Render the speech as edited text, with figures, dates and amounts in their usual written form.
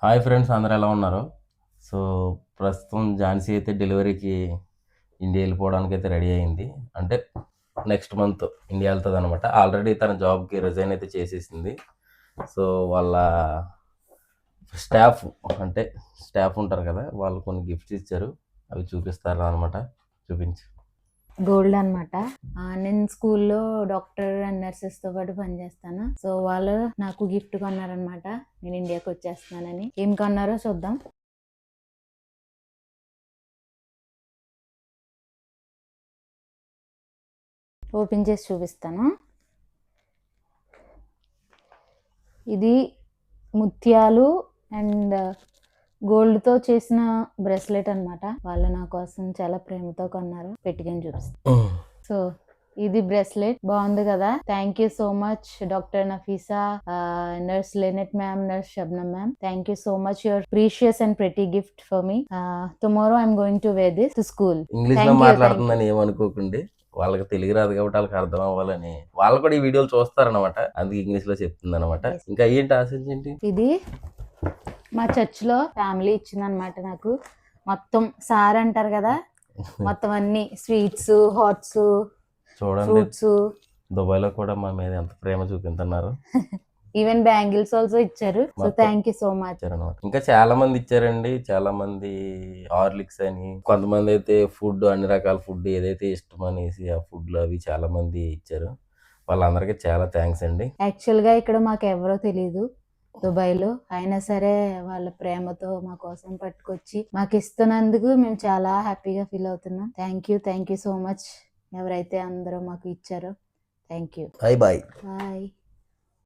Hi friends, అందరూ ఎలా ఉన్నారు? సో ప్రస్తుతం ఝాన్సీ అయితే డెలివరీకి ఇండియా వెళ్ళిపోవడానికి అయితే రెడీ అయింది. అంటే నెక్స్ట్ మంత్ ఇండియా వెళ్తుంది అనమాట. ఆల్రెడీ తన జాబ్కి రిజైన్ అయితే చేసేసింది. సో వాళ్ళ స్టాఫ్ అంటే స్టాఫ్ ఉంటారు కదా, వాళ్ళు కొన్ని గిఫ్ట్స్ ఇచ్చారు. అవి చూపిస్తారు అనమాట. చూపించు. గోల్డ్ అనమాట. నేను స్కూల్లో డాక్టర్ అండ్ నర్సెస్తో పాటు పనిచేస్తాను. సో వాళ్ళు నాకు గిఫ్ట్ కొన్నారనమాట. నేను ఇండియాకి వచ్చేస్తున్నానని. ఏం కొన్నారో చూద్దాం. ఓపెన్ చేసి చూపిస్తాను. ఇది ముత్యాలు అండ్ గోల్డ్తో చేసిన బ్రెస్లెట్ అనమాట. వాళ్ళు నా కోసం చాలా ప్రేమతో కొన్నారు. పెట్టుకొని చూపిస్తాను. సో ఇది బ్రెస్లెట్ బాగుంది కదా. Thank you so much doctor Nafisa, nurse Lynette ma'am, nurse Shabnam ma'am. Thank you so much your precious and pretty gift for me. Tomorrow I'm going to wear this to school. English లో మాట్లాడుతుందని ఏమనుకోకండి, వాళ్ళకి తెలుగు రాదు కాబట్టి వాళ్ళకి అర్థం అవ్వాలని వాళ్ళు కూడా ఈ వీడియోలు చూస్తారనమాట. అందుకే ఇంగ్లీష్ లో చెప్తుంది అనమాట. ఇంకా ఏంటి ఆశించేంటి? ఇది మా చర్చ్ లో ఫ్యామిలీ ఇచ్చిందనమాట నాకు. మొత్తం సార్ అంటారు కదా, మొత్తం అన్ని స్వీట్స్, హాట్స్, చూడండి, ఫ్రూట్స్. దుబాయ్ లో కూడా మా మీద ఎంత ప్రేమ చూపిస్తున్నారు. ఈవెన్ బ్యాంగిల్స్ ఆల్సో ఇచ్చారు. So thank you so much. ఇంకా చాలా మంది ఇచ్చారండి. చాలా మంది హార్లిక్స్ అని, కొంతమంది అయితే ఫుడ్, అన్ని రకాల ఫుడ్ ఏదైతే ఇష్టం అనేసి ఆ ఫుడ్లు అవి చాలా మంది ఇచ్చారు. వాళ్ళందరికీ చాలా థ్యాంక్స్ అండి. యాక్చువల్ గా ఇక్కడ మాకు ఎవరో తెలియదు దుబాయ్లో, అయినా సరే వాళ్ళ ప్రేమతో మా కోసం పట్టుకొచ్చి మాకు ఇస్తున్నందుకు మేము చాలా హ్యాపీగా ఫీల్ అవుతున్నాం. థ్యాంక్ యూ సో మచ్ ఎవరైతే అందరూ మాకు ఇచ్చారో. Thank you. Bye bye. Bye.